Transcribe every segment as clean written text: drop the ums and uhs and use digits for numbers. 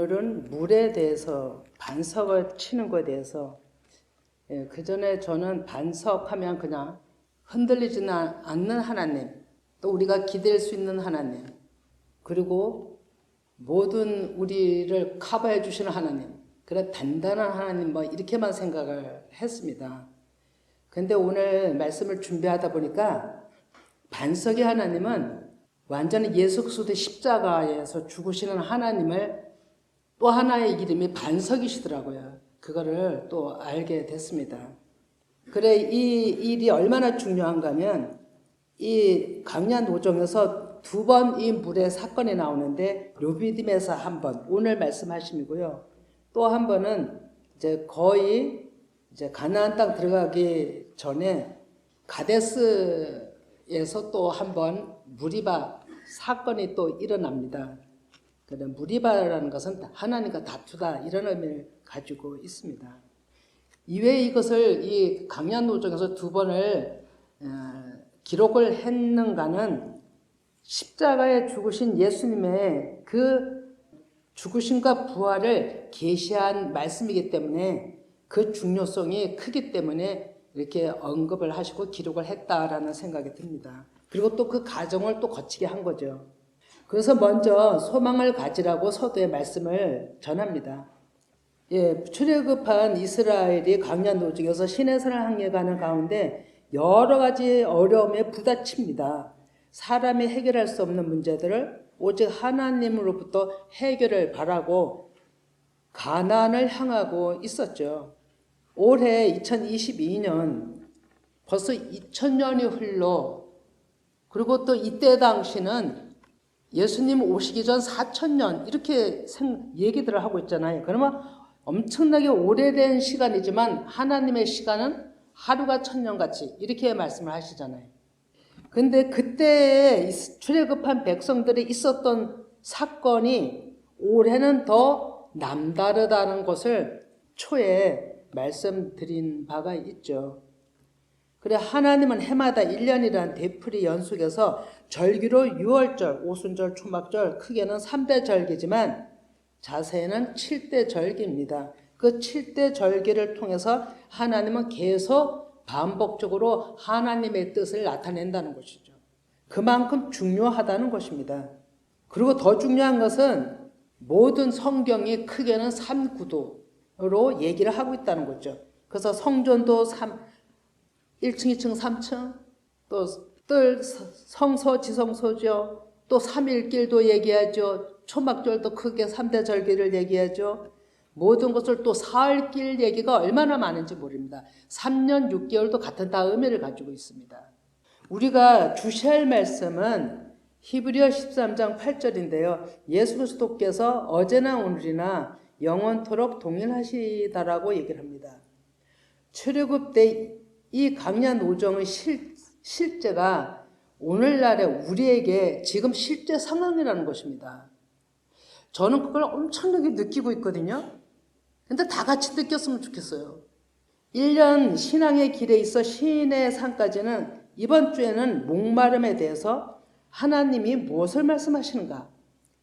오늘은 물에 대해서 반석을 치는 것에 대해서 그 전에 저는 반석하면 그냥 흔들리지는 않는 하나님, 또 우리가 기댈 수 있는 하나님, 그리고 모든 우리를 커버해 주시는 하나님, 그래 단단한 하나님 뭐 이렇게만 생각을 했습니다. 근데 오늘 말씀을 준비하다 보니까 반석의 하나님은 완전히 예수 그리스도의 십자가에서 죽으시는 하나님을 또 하나의 이름이 반석이시더라고요. 그거를 또 알게 됐습니다. 그래 이 일이 얼마나 중요한가 하면 이 강야 노정에서 두 번 이 물의 사건이 나오는데 르비딤에서 한 번, 오늘 말씀하심이고요. 또 한 번은 이제 거의 이제 가나안 땅 들어가기 전에 가데스에서 또 한 번 무리바 사건이 또 일어납니다. 그래 무리바라는 것은 하나님과 다투다 이런 의미를 가지고 있습니다. 이외에 이것을 이 강야 노정에서 두 번을 기록을 했는가는 십자가에 죽으신 예수님의 그 죽으심과 부활을 계시한 말씀이기 때문에 그 중요성이 크기 때문에 이렇게 언급을 하시고 기록을 했다라는 생각이 듭니다. 그리고 또 그 과정을 또 거치게 한 거죠. 그래서 먼저 소망을 가지라고 서두에 말씀을 전합니다. 출애굽한 이스라엘이 광야 노정에서 시내산을 항해 가는 가운데 여러 가지 어려움에 부딪힙니다. 사람이 해결할 수 없는 문제들을 오직 하나님으로부터 해결을 바라고 가나안을 향하고 있었죠. 올해 2022년 벌써 2000년이 흘러 그리고 또 이때 당시는 예수님 오시기 전 4000년 이렇게 얘기들을 하고 있잖아요. 그러면 엄청나게 오래된 시간이지만 하나님의 시간은 하루가 1000년같이 이렇게 말씀을 하시잖아요. 근데 그때 출애굽한 백성들이 있었던 사건이 올해는 더 남다르다는 것을 초에 말씀드린 바가 있죠. 그래 하나님은 해마다 1년이라는 되풀이 연속해서 절기로 6월절, 오순절, 초막절 크게는 3대 절기지만 자세히는 7대 절기입니다. 그 7대 절기를 통해서 하나님은 계속 반복적으로 하나님의 뜻을 나타낸다는 것이죠. 그만큼 중요하다는 것입니다. 그리고 더 중요한 것은 모든 성경이 크게는 3구도로 얘기를 하고 있다는 거죠. 그래서 성전도 1층, 2층, 3층, 또 성서, 지성소죠. 또 3일길도 얘기하죠. 초막절도 크게 3대 절기를 얘기하죠. 모든 것을 또 사흘길 얘기가 얼마나 많은지 모릅니다. 3년 6개월도 같은 다 의미를 가지고 있습니다. 우리가 주시할 말씀은 히브리어 13장 8절인데요. 예수 그리스도께서 어제나 오늘이나 영원토록 동일하시다라고 얘기를 합니다. 출애굽 때 이 강야 노정의 실제가 오늘날의 우리에게 지금 실제 상황이라는 것입니다. 저는 그걸 엄청나게 느끼고 있거든요. 근데 다 같이 느꼈으면 좋겠어요. 1년 신앙의 길에 있어 시인의 산까지는 이번 주에는 목마름에 대해서 하나님이 무엇을 말씀하시는가,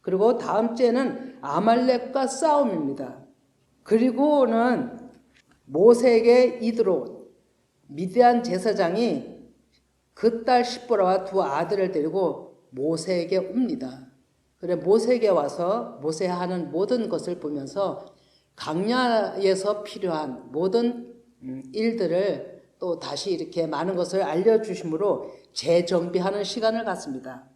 그리고 다음 주에는 아말렉과 싸움입니다. 그리고는 모세에게 이드로 미디안 제사장이 그 딸 십보라와 두 아들을 데리고 모세에게 옵니다. 그래 모세에게 와서 모세가 하는 모든 것을 보면서 강야에서 필요한 모든 일들을 또 다시 이렇게 많은 것을 알려주심으로 재정비하는 시간을 갖습니다.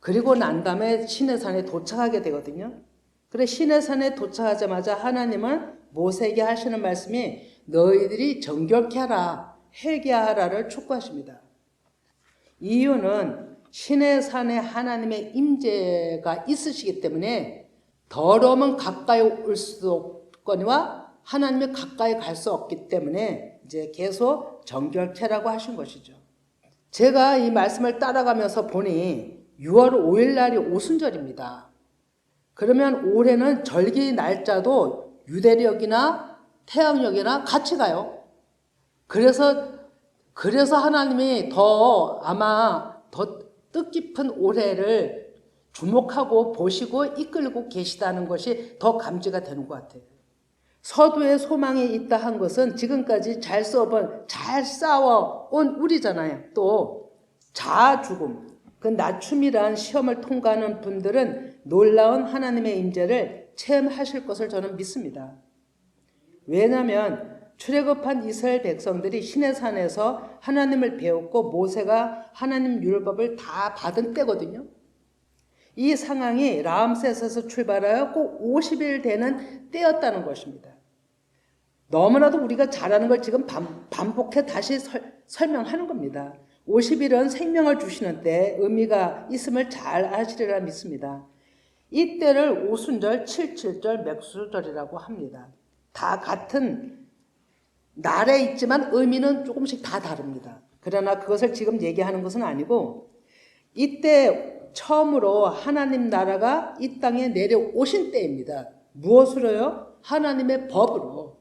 그리고 난 다음에 시내산에 도착하게 되거든요. 그래 시내산에 도착하자마자 하나님은 모세에게 하시는 말씀이 너희들이 정결케 하라, 회개하라를 촉구하십니다. 이유는 시내산에 하나님의 임재가 있으시기 때문에 더러움은 가까이 올 수 없거니와 하나님이 가까이 갈 수 없기 때문에 이제 계속 정결케라고 하신 것이죠. 제가 이 말씀을 따라가면서 보니 6월 5일 날이 오순절입니다. 그러면 올해는 절기 날짜도 유대력이나 태양력이나 같이 가요. 그래서 하나님이 아마 더 뜻깊은 올해를 주목하고 보시고 이끌고 계시다는 것이 더 감지가 되는 것 같아요. 서두에 소망이 있다 한 것은 지금까지 잘 싸워온 우리잖아요. 또 자아 죽음, 그 낮춤이란 시험을 통과하는 분들은 놀라운 하나님의 임재를 체험하실 것을 저는 믿습니다. 왜냐하면 출애굽한 이스라엘 백성들이 시내산에서 하나님을 배웠고 모세가 하나님 율법을 다 받은 때거든요. 이 상황이 라암셋에서 출발하여 꼭 50일 되는 때였다는 것입니다. 너무나도 우리가 잘하는 걸 지금 반복해 다시 설명하는 겁니다. 50일은 생명을 주시는 때 의미가 있음을 잘 아시리라 믿습니다. 이 때를 오순절, 칠칠절, 맥수절이라고 합니다. 다 같은 날에 있지만 의미는 조금씩 다 다릅니다. 그러나 그것을 지금 얘기하는 것은 아니고 이때 처음으로 하나님 나라가 이 땅에 내려오신 때입니다. 무엇으로요? 하나님의 법으로.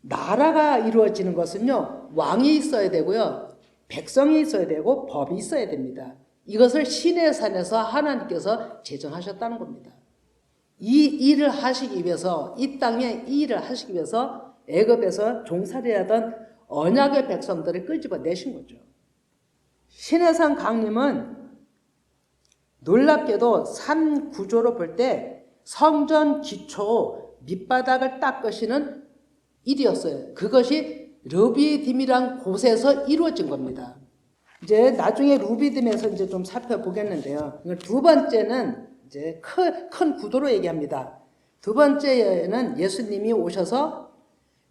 나라가 이루어지는 것은요, 왕이 있어야 되고요, 백성이 있어야 되고 법이 있어야 됩니다. 이것을 시내산에서 하나님께서 제정하셨다는 겁니다. 이 일을 하시기 위해서, 이 땅에 이 일을 하시기 위해서 애굽에서 종살이하던 언약의 백성들을 끄집어내신 거죠. 시내산 강림은 놀랍게도 산 구조로 볼 때 성전 기초 밑바닥을 닦으시는 일이었어요. 그것이 르비딤이란 곳에서 이루어진 겁니다. 이제 나중에 루비딤에서 이제 좀 살펴보겠는데요. 두 번째는 이제 큰 구도로 얘기합니다. 두 번째는 예수님이 오셔서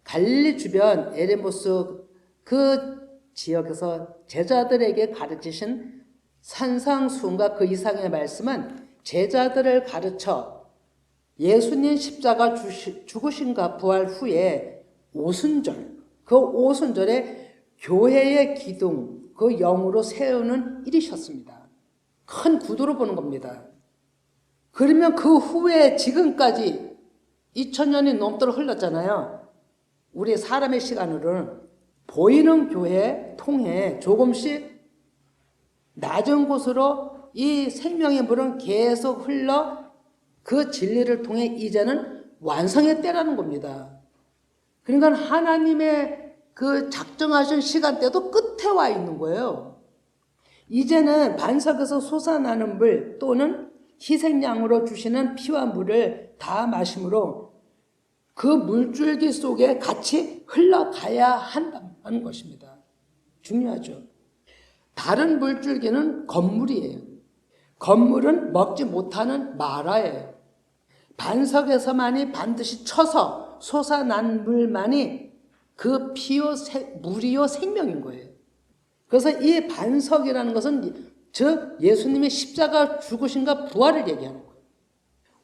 갈릴리 주변 에레모스 그 지역에서 제자들에게 가르치신 산상수훈과 그 이상의 말씀은 제자들을 가르쳐 예수님 십자가 죽으신가 부활 후에 오순절, 그 오순절에 교회의 기둥, 그 영으로 세우는 일이셨습니다. 큰 구도로 보는 겁니다. 그러면 그 후에 지금까지 2000년이 넘도록 흘렀잖아요. 우리 사람의 시간으로는 보이는 교회 통해 조금씩 낮은 곳으로 이 생명의 물은 계속 흘러 그 진리를 통해 이제는 완성의 때라는 겁니다. 그러니까 하나님의 그 작정하신 시간대도 끝에 와 있는 거예요. 이제는 반석에서 솟아나는 물 또는 희생양으로 주시는 피와 물을 다 마심으로 그 물줄기 속에 같이 흘러가야 한다는 것입니다. 중요하죠. 다른 물줄기는 건물이에요. 건물은 먹지 못하는 마라예요. 반석에서만이 반드시 쳐서 솟아난 물만이 그 피요 물이요 생명인 거예요. 그래서 이 반석이라는 것은 즉 예수님의 십자가 죽으신가 부활을 얘기하는 거예요.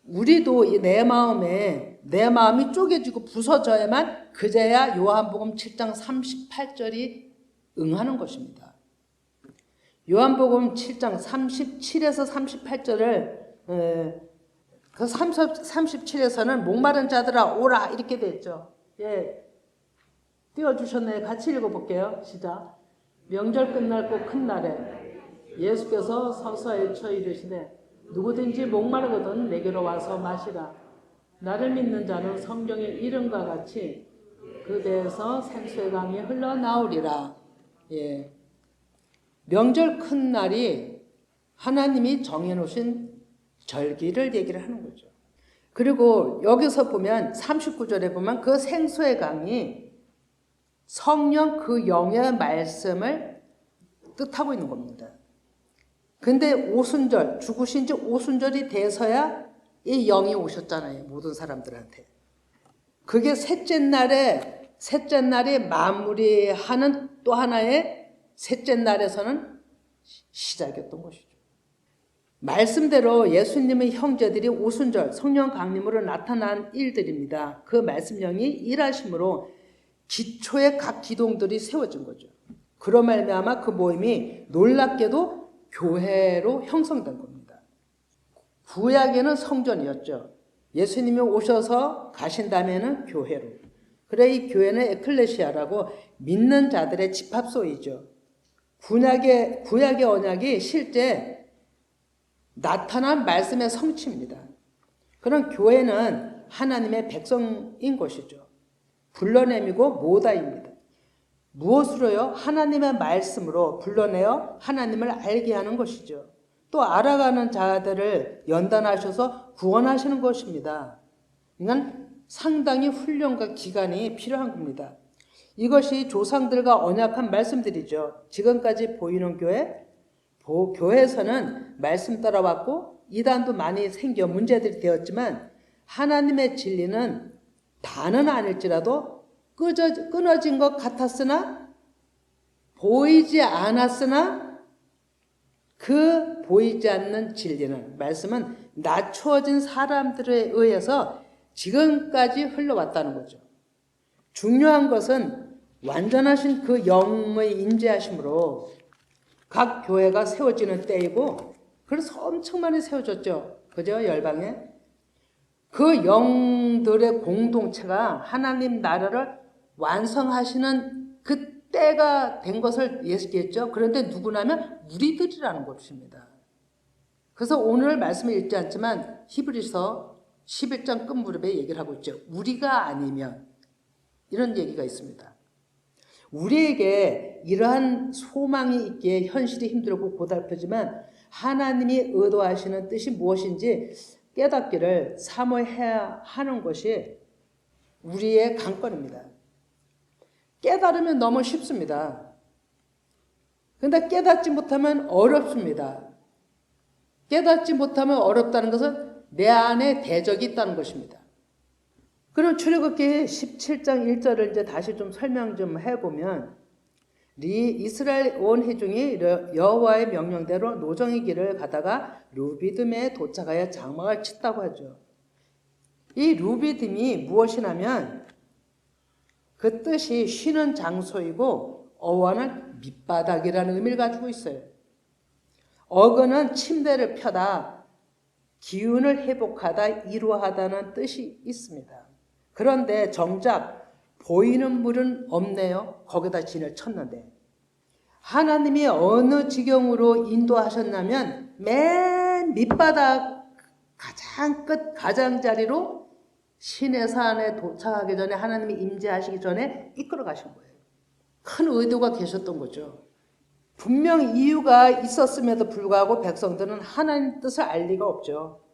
우리도 내 마음이 쪼개지고 부서져야만 그제야 요한복음 7장 38절이 응하는 것입니다. 요한복음 7장 37에서 38절을 그 37에서는 목마른 자들아 오라 이렇게 됐죠. 예, 띄워주셨네요. 같이 읽어볼게요. 시작. 명절 끝날고 큰 날에 예수께서 서서 외쳐 이르시되 누구든지 목마르거든 내게로 와서 마시라. 나를 믿는 자는 성경의 이름과 같이 그 배에서 생수의 강이 흘러나오리라. 예. 명절 큰 날이 하나님이 정해놓으신 절기를 얘기를 하는 거죠. 그리고 여기서 보면 39절에 보면 그 생수의 강이 성령 그 영의 말씀을 뜻하고 있는 겁니다. 근데 오순절, 죽으신 지 오순절이 돼서야 이 영이 오셨잖아요. 모든 사람들한테. 그게 셋째 날에 마무리하는 또 하나의 셋째 날에서는 시작이었던 것이죠. 말씀대로 예수님의 형제들이 오순절 성령 강림으로 나타난 일들입니다. 그 말씀령이 일하심으로 기초의 각 기둥들이 세워진 거죠. 그로 말미암아 그 모임이 놀랍게도 교회로 형성된 겁니다. 구약에는 성전이었죠. 예수님이 오셔서 가신 다음에는 교회로. 그래 이 교회는 에클레시아라고 믿는 자들의 집합소이죠. 구약의 언약이 실제 나타난 말씀의 성취입니다. 그런 교회는 하나님의 백성인 것이죠. 불러냄이고 모다입니다. 무엇으로요? 하나님의 말씀으로 불러내어 하나님을 알게 하는 것이죠. 또 알아가는 자들을 연단하셔서 구원하시는 것입니다. 이건 상당히 훈련과 기간이 필요한 겁니다. 이것이 조상들과 언약한 말씀들이죠. 지금까지 보이는 교회에서는 말씀 따라왔고 이단도 많이 생겨 문제들이 되었지만 하나님의 진리는 다는 아닐지라도 끊어진 것 같았으나 보이지 않았으나 그 보이지 않는 진리는 말씀은 낮추어진 사람들에 의해서 지금까지 흘러왔다는 거죠. 중요한 것은 완전하신 그 영의 임재하심으로 각 교회가 세워지는 때이고 그래서 엄청 많이 세워졌죠. 그죠? 열방에. 그 영들의 공동체가 하나님 나라를 완성하시는 그 때가 된 것을 예수했죠. 그런데 누구냐면 우리들이라는 것입니다. 그래서 오늘 말씀을 읽지 않지만 히브리서 11장 끝무렵에 얘기를 하고 있죠. 우리가 아니면 이런 얘기가 있습니다. 우리에게 이러한 소망이 있기에 현실이 힘들고 고달프지만 하나님이 의도하시는 뜻이 무엇인지 깨닫기를 사모해야 하는 것이 우리의 관건입니다. 깨달으면 너무 쉽습니다. 그런데 깨닫지 못하면 어렵습니다. 깨닫지 못하면 어렵다는 것은 내 안에 대적이 있다는 것입니다. 그럼 출애굽기 17장 1절을 이제 다시 좀 설명 좀 해보면 이스라엘 온 회중이 여호와의 명령대로 노정의 길을 가다가 루비딤에 도착하여 장막을 쳤다고 하죠. 이 루비딤이 무엇이냐면 그 뜻이 쉬는 장소이고 어원은 밑바닥이라는 의미를 가지고 있어요. 어근은 침대를 펴다, 기운을 회복하다, 이루하다는 뜻이 있습니다. 그런데 정작 보이는 물은 없네요. 거기다 진을 쳤는데 하나님이 어느 지경으로 인도하셨냐면 맨 밑바닥 가장 끝 가장자리로 시내산에 도착하기 전에 하나님이 임재하시기 전에 이끌어 가신 거예요. 큰 의도가 계셨던 거죠. 분명 이유가 있었음에도 불구하고 백성들은 하나님 뜻을 알 리가 없죠.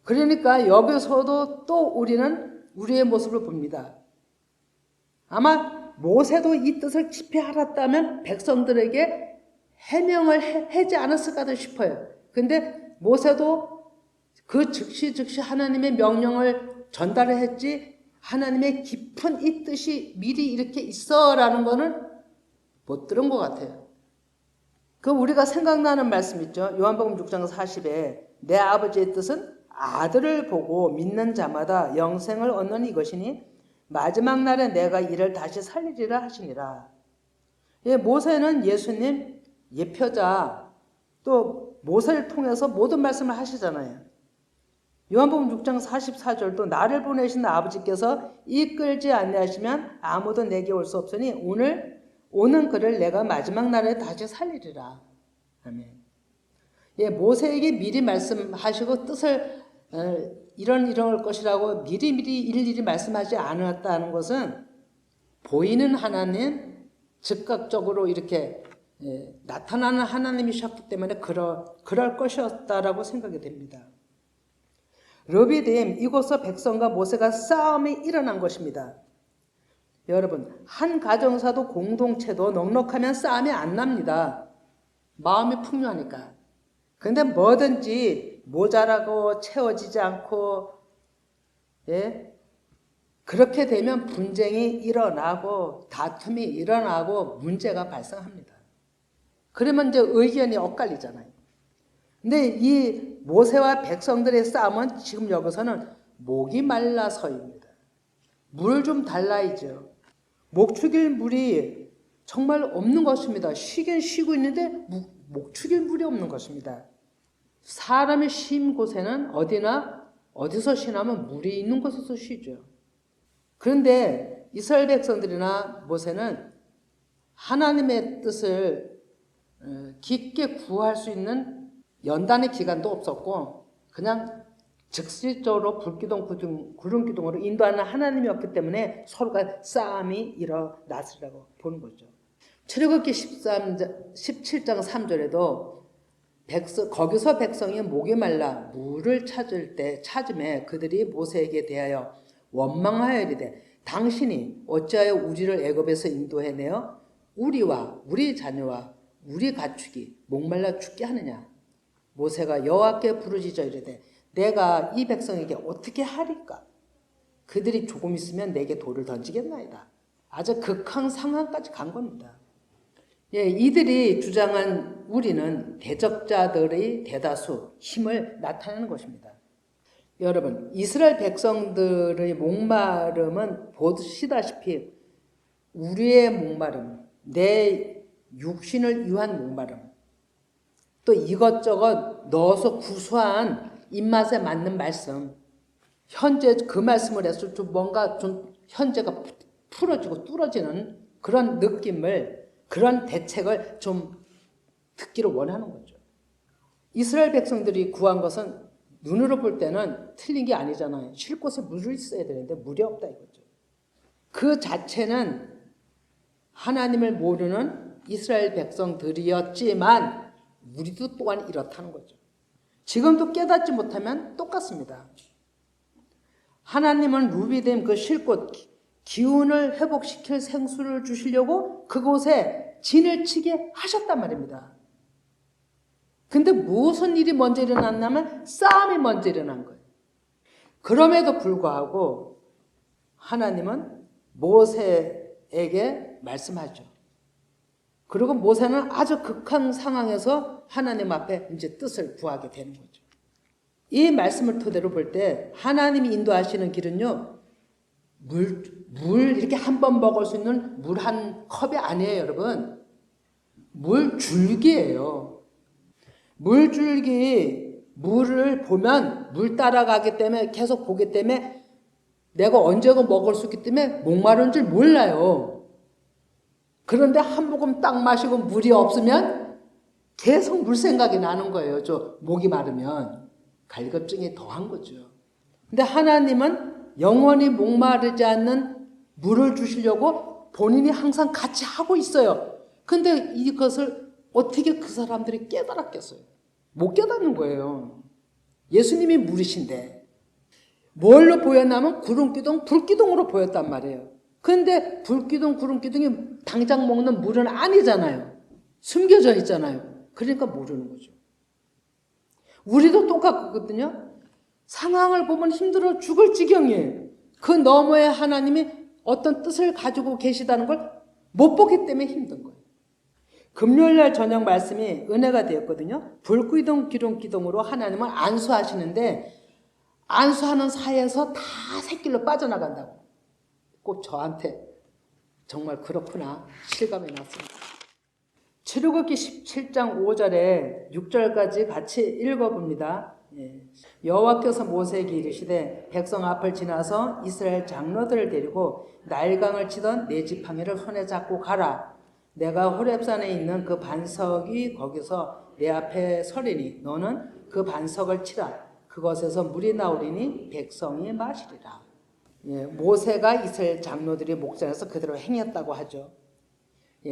그러니까 여기서도 또 우리는 우리의 모습을 봅니다. 아마 모세도 이 뜻을 깊이 알았다면 백성들에게 해명을 하지 않았을까도 싶어요. 근데 모세도 그 즉시 하나님의 명령을 전달을 했지 하나님의 깊은 이 뜻이 미리 이렇게 있어라는 거는 못 들은 것 같아요. 그 우리가 생각나는 말씀 있죠. 요한복음 6장 40에 내 아버지의 뜻은 아들을 보고 믿는 자마다 영생을 얻는 이것이니 마지막 날에 내가 이를 다시 살리리라 하시니라. 예, 모세는 예수님 예표자 또 모세를 통해서 모든 말씀을 하시잖아요. 요한복음 6장 44절도 나를 보내신 아버지께서 이끌지 아니하시면 아무도 내게 올 수 없으니 오는 그를 내가 마지막 날에 다시 살리리라. 아멘. 예, 모세에게 미리 말씀하시고 뜻을 이런 것이라고 미리미리 일일이 말씀하지 않았다는 것은 보이는 하나님, 즉각적으로 이렇게 나타나는 하나님이셨기 때문에 그럴 것이었다라고 생각이 됩니다. 르비딤, 이곳서 백성과 모세가 싸움이 일어난 것입니다. 여러분, 한 가정사도 공동체도 넉넉하면 싸움이 안 납니다. 마음이 풍요하니까. 근데 뭐든지 모자라고 채워지지 않고 그렇게 되면 분쟁이 일어나고 다툼이 일어나고 문제가 발생합니다. 그러면 이제 의견이 엇갈리잖아요. 근데 이 모세와 백성들의 싸움은 지금 여기서는 목이 말라서입니다. 물 좀 달라이죠. 목 축일 물이 정말 없는 것입니다. 쉬긴 쉬고 있는데 목 축일 물이 없는 것입니다. 사람이 쉼 곳에는 어디서 쉬냐면 물이 있는 곳에서 쉬죠. 그런데 이스라엘 백성들이나 모세는 하나님의 뜻을 깊게 구할 수 있는 연단의 기간도 없었고 그냥 즉시적으로 구름기둥으로 인도하는 하나님이었기 때문에 서로가 싸움이 일어났으라고 보는 거죠. 출애굽기 17장 3절에도 거기서 백성이 목이 말라 물을 찾음에 그들이 모세에게 대하여 원망하여 이르되 당신이 어찌하여 우리를 애굽에서 인도해내어 우리와 우리 자녀와 우리 가축이 목말라 죽게 하느냐. 모세가 여호와께 부르짖어 이르되 내가 이 백성에게 어떻게 하리까? 그들이 조금 있으면 내게 돌을 던지겠나이다. 아주 극한 상황까지 간 겁니다. 예, 이들이 주장한 우리는 대적자들의 대다수 힘을 나타내는 것입니다. 여러분, 이스라엘 백성들의 목마름은 보시다시피 우리의 목마름, 내 육신을 위한 목마름, 또 이것저것 넣어서 구수한 입맛에 맞는 말씀, 현재 그 말씀을 해서 좀 뭔가 좀 현재가 풀어지고 뚫어지는 그런 느낌을, 그런 대책을 좀 듣기를 원하는 거죠. 이스라엘 백성들이 구한 것은 눈으로 볼 때는 틀린 게 아니잖아요. 쉴 곳에 물이 있어야 되는데 물이 없다 이거죠. 그 자체는 하나님을 모르는 이스라엘 백성들이었지만 우리도 또한 이렇다는 거죠. 지금도 깨닫지 못하면 똑같습니다. 하나님은 루비딤 그 쉴 곳, 기운을 회복시킬 생수를 주시려고 그곳에 진을 치게 하셨단 말입니다. 근데 무슨 일이 먼저 일어났냐면 싸움이 먼저 일어난 거예요. 그럼에도 불구하고 하나님은 모세에게 말씀하죠. 그리고 모세는 아주 극한 상황에서 하나님 앞에 이제 뜻을 구하게 되는 거죠. 이 말씀을 토대로 볼 때 하나님이 인도하시는 길은요, 물 이렇게 한 번 먹을 수 있는 물 한 컵이 아니에요, 여러분. 물 줄기예요. 물 줄기, 물을 보면 물 따라가기 때문에 계속 보기 때문에 내가 언제고 먹을 수 있기 때문에 목마른 줄 몰라요. 그런데 한 모금 딱 마시고 물이 없으면 계속 물 생각이 나는 거예요. 저 목이 마르면 갈급증이 더한 거죠. 근데 하나님은 영원히 목마르지 않는 물을 주시려고 본인이 항상 같이 하고 있어요. 근데 이것을 어떻게 그 사람들이 깨달았겠어요? 못 깨닫는 거예요. 예수님이 물이신데 뭘로 보였냐면 구름기둥, 불기둥으로 보였단 말이에요. 근데 불기둥, 구름기둥이 당장 먹는 물은 아니잖아요. 숨겨져 있잖아요. 그러니까 모르는 거죠. 우리도 똑같거든요. 상황을 보면 힘들어 죽을 지경이에요. 그 너머에 하나님이 어떤 뜻을 가지고 계시다는 걸 못 보기 때문에 힘든 거예요. 금요일날 저녁 말씀이 은혜가 되었거든요. 불기둥, 기둥으로 하나님은 안수하시는데 안수하는 사이에서 다 새길로 빠져나간다고. 꼭 저한테 정말 그렇구나 실감이 났습니다. 출애굽기 17장 5절에 6절까지 같이 읽어봅니다. 여호와께서 모세에게 이르시되 백성 앞을 지나서 이스라엘 장로들을 데리고 나일강을 치던 네 지팡이를 손에 잡고 가라. 내가 호렙산에 있는 그 반석이 거기서 내 앞에 서리니 너는 그 반석을 치라. 그것에서 물이 나오리니 백성이 마시리라. 모세가 이스라엘 장로들이 목전에서 그대로 행했다고 하죠.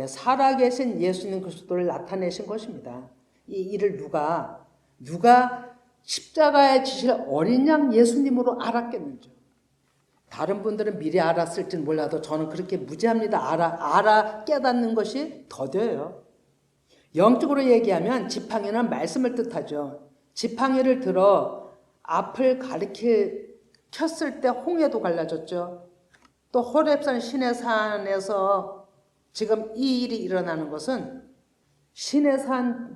살아계신 예수님 그리스도를 나타내신 것입니다. 이 일을 누가 십자가에 지실 어린 양 예수님으로 알았겠는지. 다른 분들은 미리 알았을지는 몰라도 저는 그렇게 무지합니다. 알아 깨닫는 것이 더뎌요. 영적으로 얘기하면 지팡이는 말씀을 뜻하죠. 지팡이를 들어 앞을 켰을 때 홍해도 갈라졌죠. 또 호렙산 시내산에서 지금 이 일이 일어나는 것은 시내산에서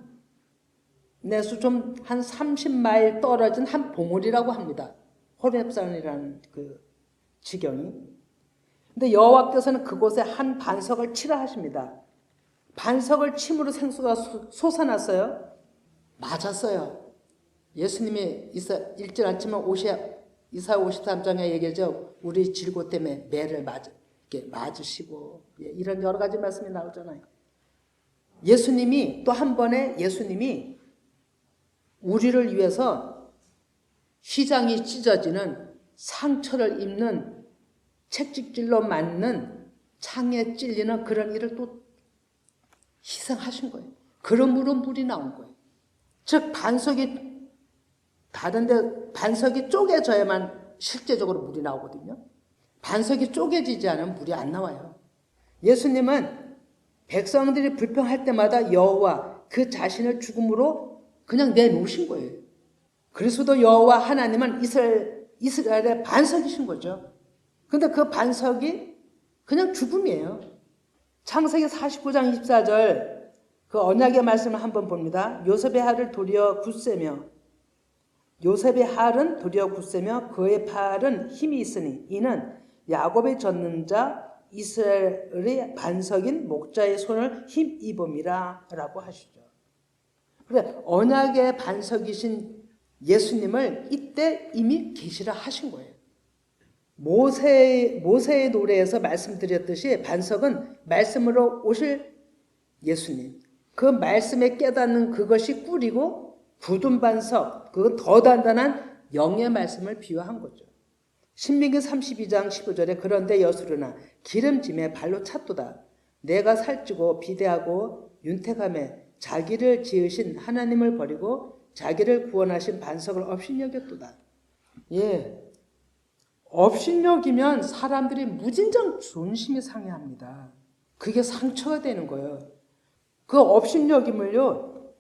좀 한 30마일 떨어진 한 봉우리라고 합니다. 호렙산이라는 그 지경이. 근데 여호와께서는 그곳에 한 반석을 치라 하십니다. 반석을 침으로 생수가 솟아났어요. 맞았어요. 예수님이 1절 아침에 이사야 53장에 얘기하죠. 우리 질고 때문에 매를 맞으시고 이런 여러 가지 말씀이 나오잖아요. 예수님이 또 한 번에 예수님이 우리를 위해서 휘장이 찢어지는 상처를 입는 채찍질로 맞는 창에 찔리는 그런 일을 또 희생하신 거예요. 그러므로 물이 나온 거예요. 즉 반석이 다른데 반석이 쪼개져야만 실제적으로 물이 나오거든요. 반석이 쪼개지지 않으면 물이 안 나와요. 예수님은 백성들이 불평할 때마다 여호와 그 자신을 죽음으로 그냥 내놓으신 거예요. 그리스도 여호와 하나님은 이스라엘의 반석이신 거죠. 근데 그 반석이 그냥 죽음이에요. 창세기 49장 24절 그 언약의 말씀을 한번 봅니다. 요셉의 할은 도리어 굳세며 그의 팔은 힘이 있으니 이는 야곱의 젖는 자 이스라엘의 반석인 목자의 손을 힘입음이라 라고 하시죠. 그래 언약의 반석이신 예수님을 이때 이미 계시를 하신 거예요. 모세의 노래에서 말씀드렸듯이 반석은 말씀으로 오실 예수님. 그 말씀에 깨닫는 그것이 꿀이고 굳은 반석, 그건 더 단단한 영의 말씀을 비유한 거죠. 신명기 32장 15절에 그런데 여수르나 기름짐에 발로 찼도다. 내가 살찌고 비대하고 윤택함에 자기를 지으신 하나님을 버리고 자기를 구원하신 반석을 업신여겼도다. 예, 업신여기면 사람들이 무진장 존심이 상해합니다. 그게 상처가 되는 거예요. 그 업신여김을요,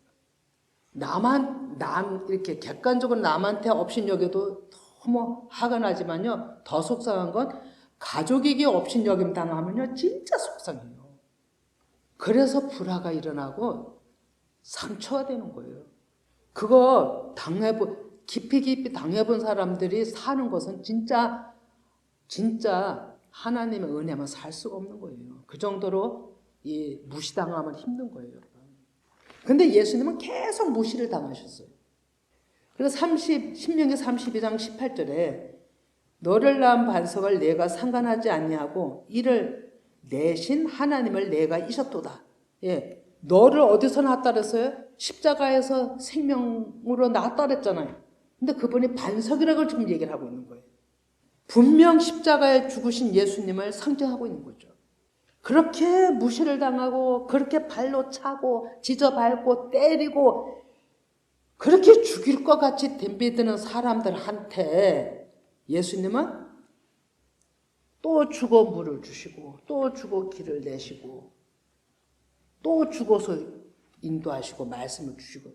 이렇게 객관적으로 남한테 업신여겨도 너무 화가 나지만요, 더 속상한 건 가족에게 업신여김 당하면요, 진짜 속상해요. 그래서 불화가 일어나고 상처가 되는 거예요. 그거 깊이 당해본 사람들이 사는 것은 진짜 하나님의 은혜만 살 수가 없는 거예요. 그 정도로 이 무시당하면 힘든 거예요. 근데 예수님은 계속 무시를 당하셨어요. 그래서 신명기 32장 18절에 너를 낳은 반석을 내가 상관하지 아니하고 이를 내신 하나님을 내가 이셨도다. 예, 너를 어디서 낳았다 그랬어요? 십자가에서 생명으로 낳았다 그랬잖아요. 근데 그분이 반석이라고 지금 얘기를 하고 있는 거예요. 분명 십자가에 죽으신 예수님을 상징하고 있는 거죠. 그렇게 무시를 당하고 그렇게 발로 차고 지저밟고 때리고 그렇게 죽일 것 같이 덤비드는 사람들한테 예수님은 또 주고 물을 주시고 또 주고 길을 내시고 또 주고서 인도하시고 말씀을 주시고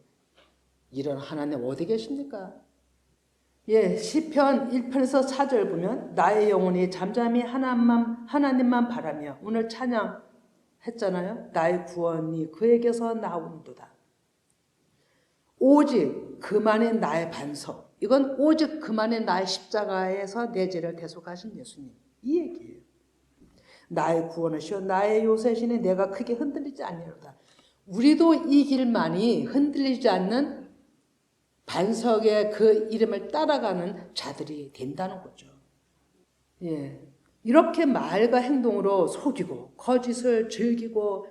이런 하나님 어디 계십니까? 예, 시편 1편에서 4절 보면 나의 영혼이 잠잠히 하나님만 바라며 오늘 찬양했잖아요. 나의 구원이 그에게서 나오는도다. 오직 그만의 나의 반석. 이건 오직 그만의 나의 십자가에서 내 죄를 대속하신 예수님. 이 얘기예요. 나의 구원이시여 나의 요새시니 내가 크게 흔들리지 아니하리로다. 우리도 이 길만이 흔들리지 않는 반석의 그 이름을 따라가는 자들이 된다는 거죠. 예, 이렇게 말과 행동으로 속이고 거짓을 즐기고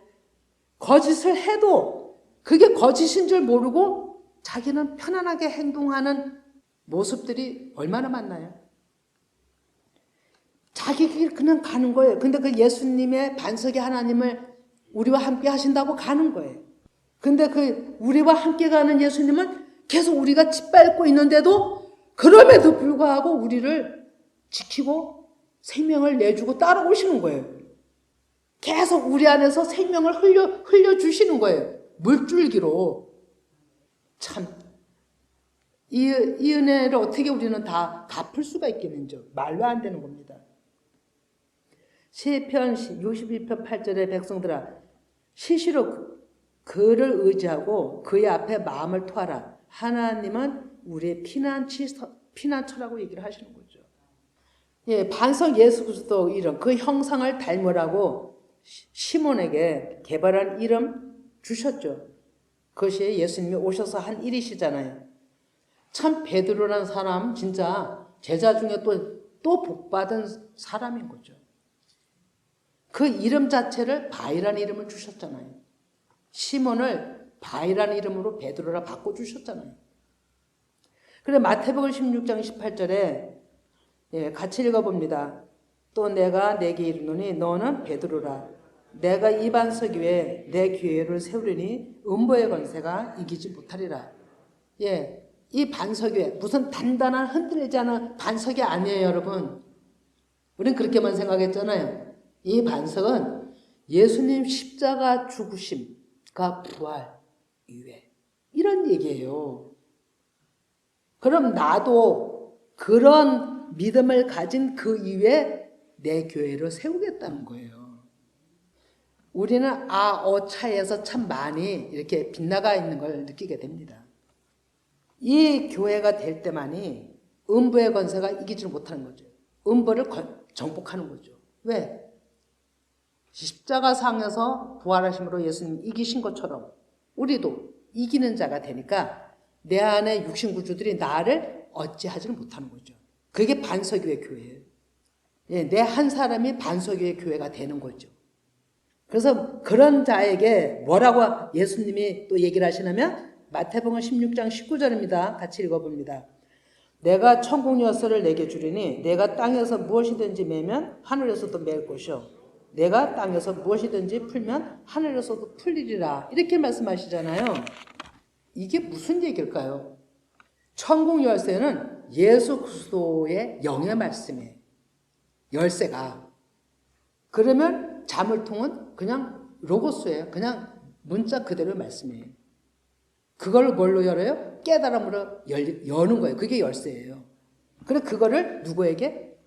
거짓을 해도 그게 거짓인 줄 모르고 자기는 편안하게 행동하는 모습들이 얼마나 많나요? 자기 길 그냥 가는 거예요. 근데 그 예수님의 반석의 하나님을 우리와 함께 하신다고 가는 거예요. 근데 그 우리와 함께 가는 예수님은 계속 우리가 짓밟고 있는데도 그럼에도 불구하고 우리를 지키고 생명을 내주고 따라오시는 거예요. 계속 우리 안에서 생명을 흘려주시는 거예요. 물줄기로. 참, 이 은혜를 어떻게 우리는 다 갚을 수가 있겠는지 말로 안 되는 겁니다. 시편 61편 8절에 백성들아 시시로 그를 의지하고 그의 앞에 마음을 토하라. 하나님은 우리의 피난처라고 얘기를 하시는 거죠. 예, 반석 예수 그리스도 이름 그 형상을 닮으라고 시몬에게 개발한 이름 주셨죠. 그것이 예수님이 오셔서 한 일이시잖아요. 참 베드로라는 사람 진짜 제자 중에 또 복받은 사람인 거죠. 그 이름 자체를 바이라는 이름을 주셨잖아요. 시몬을 바이라는 이름으로 베드로라 바꿔주셨잖아요. 그래 마태복음 16장 18절에 같이 읽어봅니다. 또 내가 내게 이르노니 너는 베드로라. 내가 이 반석 위에 내 교회를 세우리니 음부의 권세가 이기지 못하리라. 이 반석 위에 무슨 단단한 흔들리지 않은 반석이 아니에요, 여러분. 우린 그렇게만 생각했잖아요. 이 반석은 예수님 십자가 죽으심과 부활 이외 이런 얘기예요. 그럼 나도 그런 믿음을 가진 그 이후에 내 교회를 세우겠다는 거예요. 우리는 차이에서 참 많이 이렇게 빗나가 있는 걸 느끼게 됩니다. 이 교회가 될 때만이 음부의 권세가 이기지를 못하는 거죠. 음부를 정복하는 거죠. 왜? 십자가상에서 부활하심으로 예수님 이기신 것처럼 우리도 이기는 자가 되니까 내 안에 육신구주들이 나를 어찌하지를 못하는 거죠. 그게 반석 위의 교회예요. 내 한 사람이 반석 위의 교회가 되는 거죠. 그래서 그런 자에게 뭐라고 예수님이 또 얘기를 하시냐면 마태복음 16장 19절입니다. 같이 읽어봅니다. 내가 천국 열쇠를 내게 주리니 내가 땅에서 무엇이든지 매면 하늘에서도 맬 것이요 내가 땅에서 무엇이든지 풀면 하늘에서도 풀리리라. 이렇게 말씀하시잖아요. 이게 무슨 얘기일까요? 천국 열쇠는 예수 그리스도의 영의 말씀이에요. 열쇠가. 그러면 자물통은 그냥 로고스예요. 그냥 문자 그대로 말씀이에요. 그걸 뭘로 열어요? 깨달음으로 여는 거예요. 그게 열쇠예요. 그래 그거를 누구에게?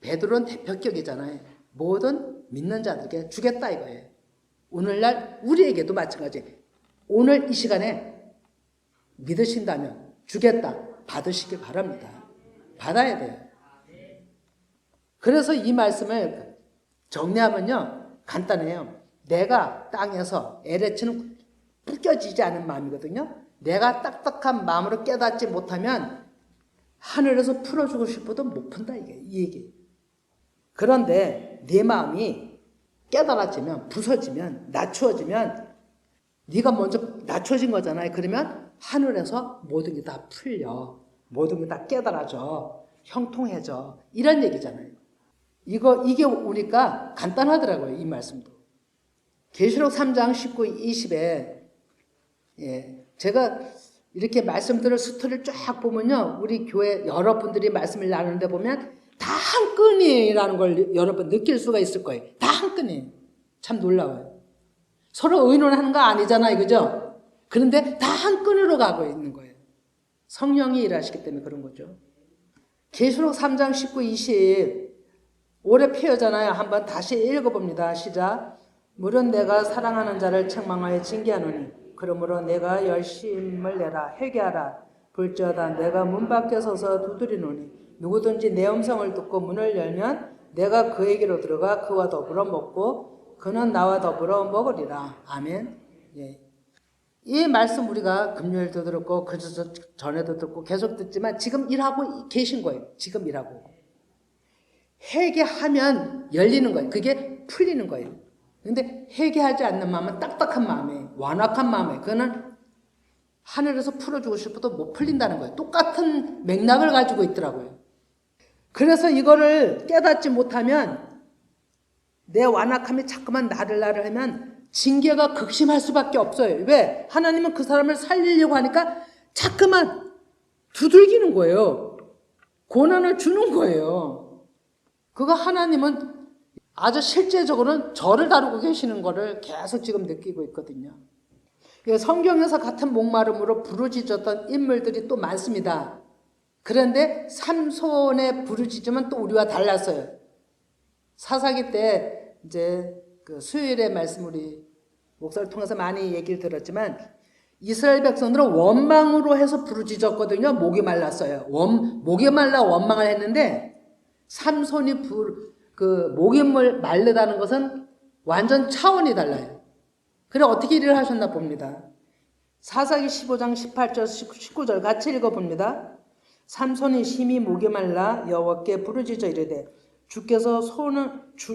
베드로는 대표격이잖아요. 모든 믿는 자들에게 주겠다 이거예요. 오늘날 우리에게도 마찬가지. 오늘 이 시간에 믿으신다면 주겠다. 받으시길 바랍니다. 받아야 돼요. 그래서 이 말씀을 정리하면요. 간단해요. 내가 땅에서 LH는 묶여지지 않은 마음이거든요. 내가 딱딱한 마음으로 깨닫지 못하면 하늘에서 풀어주고 싶어도 못 푼다 이게 이 얘기. 그런데 네 마음이 깨달아지면 부서지면 낮추어지면 네가 먼저 낮춰진 거잖아요. 그러면 하늘에서 모든 게 다 풀려. 모든 게 다 깨달아져. 형통해져. 이런 얘기잖아요. 이게 우리가 간단하더라고요. 이 말씀도. 계시록 3장 19, 20에 제가 이렇게 말씀들을 스토리를 쫙 보면요. 우리 교회 여러분들이 말씀을 나누는데 보면 다 한 끈이라는 걸 여러분 느낄 수가 있을 거예요. 다 한 끈이에요. 참 놀라워요. 서로 의논하는 거 아니잖아요. 그죠? 그런데 다 한 끈으로 가고 있는 거예요. 성령이 일하시기 때문에 그런 거죠. 계시록 3장 19, 20 오래 표현잖아요. 한번 다시 읽어봅니다. 시작. 물은 내가 사랑하는 자를 책망하여 징계하노니 그러므로 내가 열심을 내라 회개하라. 볼지어다 내가 문 밖에 서서 두드리노니 누구든지 내 음성을 듣고 문을 열면 내가 그에게로 들어가 그와 더불어 먹고 그는 나와 더불어 먹으리라. 아멘. 이 말씀 우리가 금요일도 들었고 그 전에도 듣고 계속 듣지만 지금 일하고 계신 거예요. 지금 일하고. 회개하면 열리는 거예요. 그게 풀리는 거예요. 근데 회개하지 않는 마음은 딱딱한 마음이에요. 완악한 마음이에요. 그거는 하늘에서 풀어주고 싶어도 못 풀린다는 거예요. 똑같은 맥락을 가지고 있더라고요. 그래서 이거를 깨닫지 못하면 내 완악함이 자꾸만 나를 하면 징계가 극심할 수밖에 없어요. 왜? 하나님은 그 사람을 살리려고 하니까 자꾸만 두들기는 거예요. 고난을 주는 거예요. 그거 하나님은 아주 실제적으로는 저를 다루고 계시는 거를 계속 지금 느끼고 있거든요. 성경에서 같은 목마름으로 부르짖었던 인물들이 또 많습니다. 그런데 삼손의 부르짖음은 또 우리와 달랐어요. 사사기 때 이제 그 수요일에 말씀 우리 목사를 통해서 많이 얘기를 들었지만 이스라엘 백성들은 원망으로 해서 부르짖었거든요. 목이 말랐어요. 목이 말라 원망을 했는데 삼손이 목이 마르다는 것은 완전 차원이 달라요. 그래 어떻게 일을 하셨나 봅니다. 사사기 15장 18절 19절 같이 읽어봅니다. 삼손이 심히 목이 말라 여호와께 부르짖어 이르되 주께서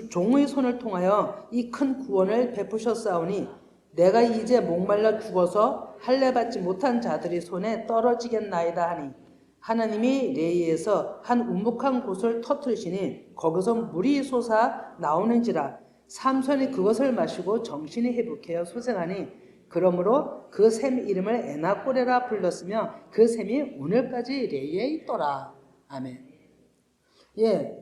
종의 손을 통하여 이 큰 구원을 베푸셨사오니 내가 이제 목말라 죽어서 할례 받지 못한 자들이 손에 떨어지겠나이다 하니 하나님이 레이에서 한 우묵한 곳을 터뜨리시니 거기서 물이 솟아 나오는지라 삼손이 그것을 마시고 정신이 회복하여 소생하니 그러므로 그 샘 이름을 에나꼬레라 불렀으며 그 샘이 오늘까지 레이에 있더라. 아멘. 예,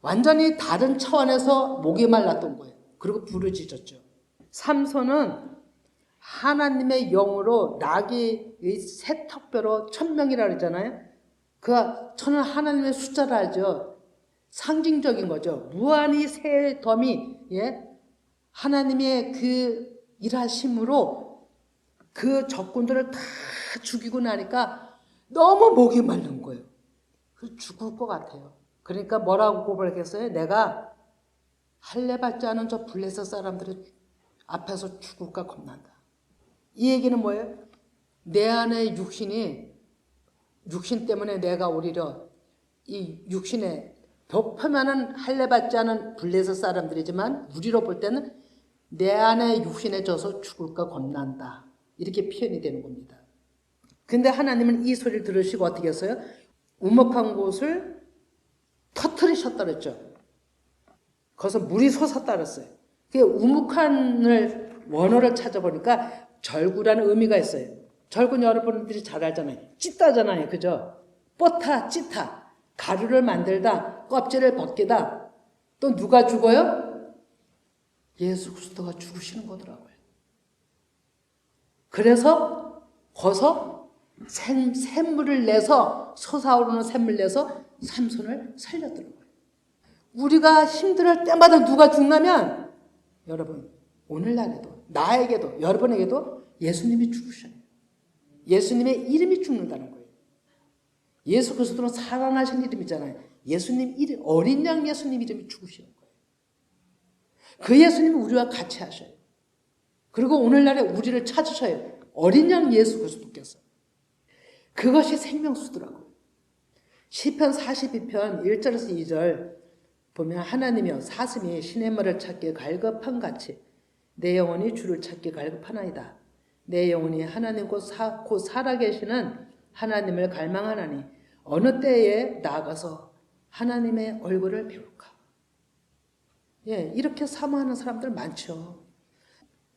완전히 다른 차원에서 목이 말랐던 거예요. 그리고 부르짖었죠. 삼손은 하나님의 영으로 낙이 세턱뼈로 1000명이라 그러잖아요. 저는 하나님의 숫자를 알죠. 상징적인 거죠. 무한히 새 덤이, 예, 하나님의 그 일하심으로 그 적군들을 다 죽이고 나니까 너무 목이 마른 거예요. 그래서 죽을 것 같아요. 그러니까 뭐라고 고백했어요? 내가 할례 받지 않은 저 블레셋 사람들의 앞에서 죽을까 겁난다. 이 얘기는 뭐예요? 내 안에 육신 때문에 내가 오히려 이 육신에 벽표면은 할례 받지 않은 블레셋 사람들이지만 우리로 볼 때는 내 안에 육신에 져서 죽을까 겁난다. 이렇게 표현이 되는 겁니다. 근데 하나님은 이 소리를 들으시고 어떻게 했어요? 우묵한 곳을 터뜨리셨다 그랬죠. 거기서 물이 솟았다 그랬어요. 그 우묵한을 원어를 찾아보니까 절구라는 의미가 있어요. 절구는 여러분들이 잘 알잖아요. 찢다잖아요. 그죠? 뽀타, 찢다. 가루를 만들다, 껍질을 벗기다. 또 누가 죽어요? 예수 그리스도가 죽으시는 거더라고요. 그래서 거기서 샘물을 내서 솟아오르는 샘물 내서 삼손을 살렸더라고요. 우리가 힘들 때마다 누가 죽나면 여러분 오늘날에도 나에게도 여러분에게도 예수님이 죽으셔요. 예수님의 이름이 죽는다는 거예요. 예수 그리스도는 살아나신 이름이잖아요. 예수님 이름, 어린 양 예수님 이름이 죽으시는 거예요. 그 예수님이 우리와 같이 하셔요. 그리고 오늘날에 우리를 찾으셔요. 어린 양 예수 그리스도께서. 그것이 생명수더라고요. 시편 42편 1절에서 2절 보면 하나님이여 사슴이 시냇물을 찾기 갈급한 같이 내 영혼이 주를 찾기 갈급하나이다. 내 영혼이 하나님 곧 살아계시는 하나님을 갈망하나니 어느 때에 나아가서 하나님의 얼굴을 배울까. 예, 이렇게 사모하는 사람들 많죠.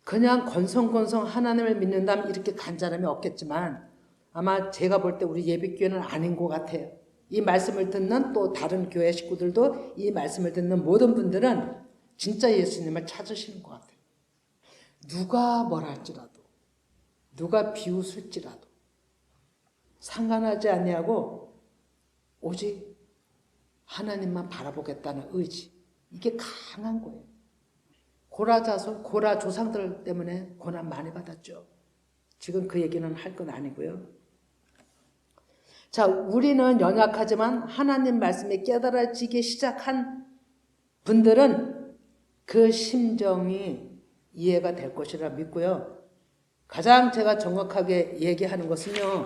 그냥 건성건성 하나님을 믿는다면 이렇게 간절함이 없겠지만 아마 제가 볼 때 우리 예비교회는 아닌 것 같아요. 이 말씀을 듣는 또 다른 교회 식구들도 이 말씀을 듣는 모든 분들은 진짜 예수님을 찾으시는 것 같아요. 누가 뭐라 할지라도 누가 비웃을지라도 상관하지 아니하고 오직 하나님만 바라보겠다는 의지, 이게 강한 거예요. 고라 조상들 때문에 고난 많이 받았죠. 지금 그 얘기는 할 건 아니고요. 자, 우리는 연약하지만 하나님 말씀에 깨달아지기 시작한 분들은 그 심정이 이해가 될 것이라 믿고요. 가장 제가 정확하게 얘기하는 것은요,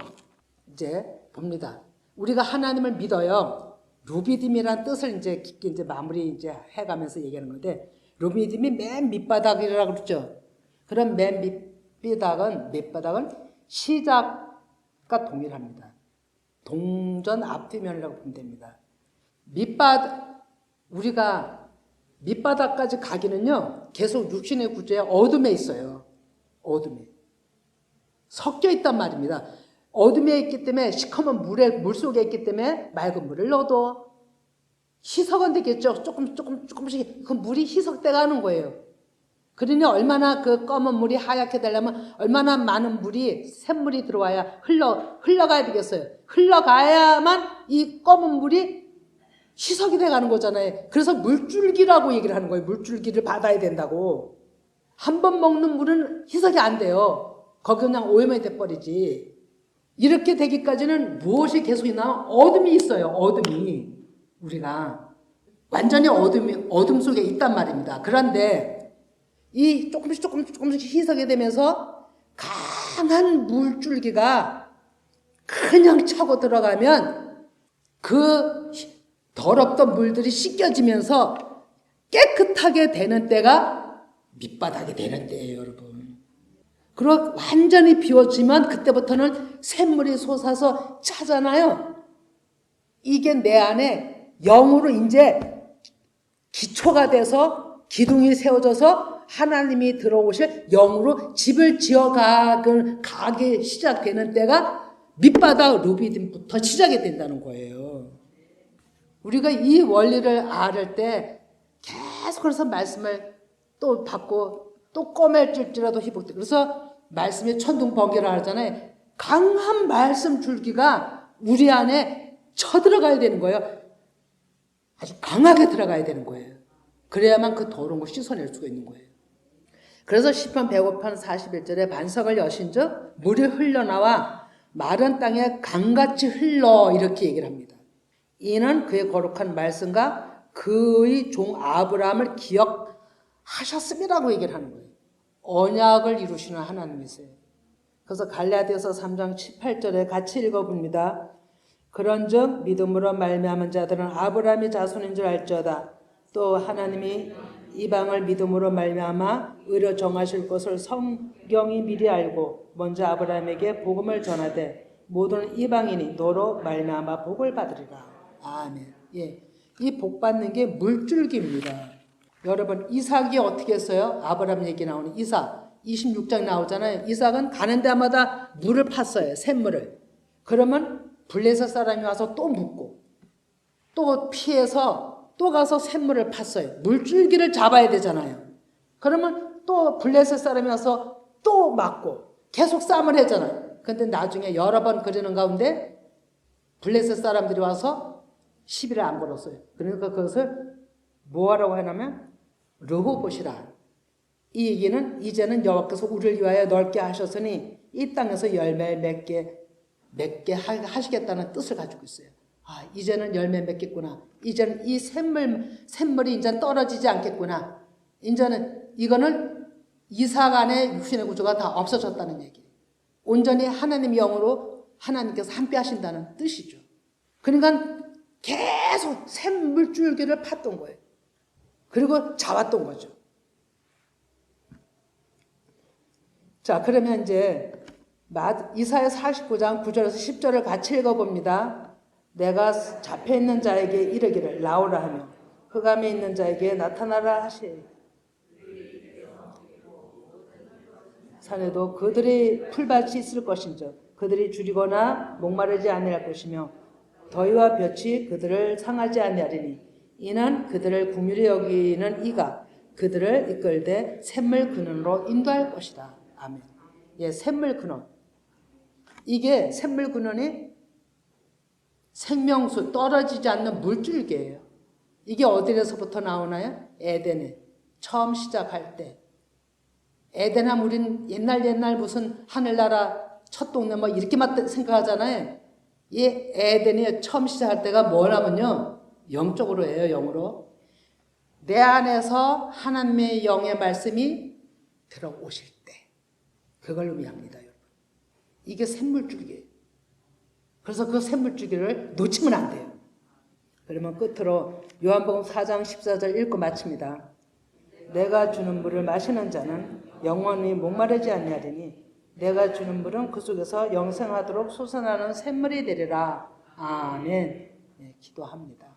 이제 봅니다. 우리가 하나님을 믿어요. 루비딤이라는 뜻을 깊게 마무리 해가면서 얘기하는 건데, 루비딤이 맨 밑바닥이라고 그러죠. 그럼 맨 밑바닥은 시작과 동일합니다. 동전 앞뒤면이라고 보면 됩니다. 우리가 밑바닥까지 가기는요, 계속 육신의 구조에 어둠에 있어요. 어둠에. 섞여 있단 말입니다. 어둠에 있기 때문에 시커먼 물 속에 있기 때문에 맑은 물을 넣어도 희석은 되겠죠. 조금씩 그 물이 희석돼 가는 거예요. 그러니 얼마나 그 검은 물이 하얗게 되려면 얼마나 많은 샘물이 들어와야 흘러가야 되겠어요. 흘러가야만 이 검은 물이 희석이 돼 가는 거잖아요. 그래서 물줄기라고 얘기를 하는 거예요. 물줄기를 받아야 된다고. 한 번 먹는 물은 희석이 안 돼요. 거기 그냥 오염이 돼버리지. 이렇게 되기까지는 무엇이 계속 있나? 어둠이 있어요. 어둠이. 우리가 완전히 어둠 속에 있단 말입니다. 그런데 이 조금씩 희석이 되면서 강한 물줄기가 그냥 차고 들어가면 그 더럽던 물들이 씻겨지면서 깨끗하게 되는 때가 밑바닥이 되는 때예요, 여러분. 그리고 완전히 비워지면 그때부터는 샘물이 솟아서 차잖아요. 이게 내 안에 영으로 이제 기초가 돼서 기둥이 세워져서 하나님이 들어오실 영으로 집을 지어가기 시작되는 때가 밑바닥 루비딤부터 시작이 된다는 거예요. 우리가 이 원리를 알을 때 계속 그래서 말씀을 또 받고 또 꼬매질지라도 회복돼. 그래서 말씀이 천둥번개라 하잖아요. 강한 말씀 줄기가 우리 안에 쳐들어가야 되는 거예요. 아주 강하게 들어가야 되는 거예요. 그래야만 그 더러운 걸 씻어낼 수가 있는 거예요. 그래서 시편 105편 41절에 반석을 여신즉 물이 흘러나와 마른 땅에 강같이 흘러 이렇게 얘기를 합니다. 이는 그의 거룩한 말씀과 그의 종 아브라함을 기억하셨음이라고 얘기를 하는 거예요. 언약을 이루시는 하나님이세요. 그래서 갈라디아서 3장 18절에 같이 읽어봅니다. 그런즉 믿음으로 말미암은 자들은 아브라함의 자손인 줄 알지어다. 또 하나님이 이방을 믿음으로 말미암아 의로 정하실 것을 성경이 미리 알고 먼저 아브라함에게 복음을 전하되 모든 이방인이 너로 말미암아 복을 받으리라. 아멘. 예, 이 복 받는 게 물줄기입니다. 여러분 이삭이 어떻게 했어요? 아브라함 얘기 나오는 이삭 26장 나오잖아요. 이삭은 가는 데마다 물을 팠어요. 샘물을. 그러면 블레셋 사람이 와서 또 묻고 또 피해서 또 가서 샘물을 팠어요. 물줄기를 잡아야 되잖아요. 그러면 또 블레셋 사람이 와서 또 맞고 계속 싸움을 했잖아요. 근데 나중에 여러 번 그러는 가운데 블레셋 사람들이 와서 시비를 안 걸었어요. 그러니까 그것을 뭐하라고 하냐면 르호봇이라. 이 얘기는 이제는 여호와께서 우리를 위하여 넓게 하셨으니 이 땅에서 열매 맺게 하시겠다는 뜻을 가지고 있어요. 아, 이제는 열매 맺겠구나. 이제는 이 샘물이 이제 떨어지지 않겠구나. 이제는 이거는 이삭 안에 육신의 구조가 다 없어졌다는 얘기. 온전히 하나님의 영으로 하나님께서 함께 하신다는 뜻이죠. 그러니까 계속 샘물줄기를 팠던 거예요. 그리고 잡았던 거죠. 자, 그러면 이제 이사야 49장 9절에서 10절을 같이 읽어봅니다. 내가 잡혀있는 자에게 이르기를 나오라 하며 흑암에 있는 자에게 나타나라 하시니 산에도 그들의 풀밭이 있을 것인즉 그들이 줄이거나 목마르지 아니할 것이며 더위와 볕이 그들을 상하지 아니하리니 이는 그들을 긍휼히 여기는 이가 그들을 이끌되 샘물 근원으로 인도할 것이다. 아멘. 예, 샘물 근원. 이게 샘물 근원이 생명수, 떨어지지 않는 물줄기예요. 이게 어디에서부터 나오나요? 에덴에. 처음 시작할 때. 에덴함 우린 옛날 무슨 하늘나라 첫 동네 뭐 이렇게만 생각하잖아요. 이 에덴이 처음 시작할 때가 뭐냐면요. 영적으로 해요. 영으로. 내 안에서 하나님의 영의 말씀이 들어오실 때. 그걸 의미합니다. 여러분. 이게 샘물줄기예요. 그래서 그 샘물줄기를 놓치면 안 돼요. 그러면 끝으로 요한복음 4장 14절 읽고 마칩니다. 내가 주는 물을 마시는 자는 영원히 목마르지 아니하리니 내가 주는 물은 그 속에서 영생하도록 솟아나는 샘물이 되리라. 아멘. 네, 기도합니다.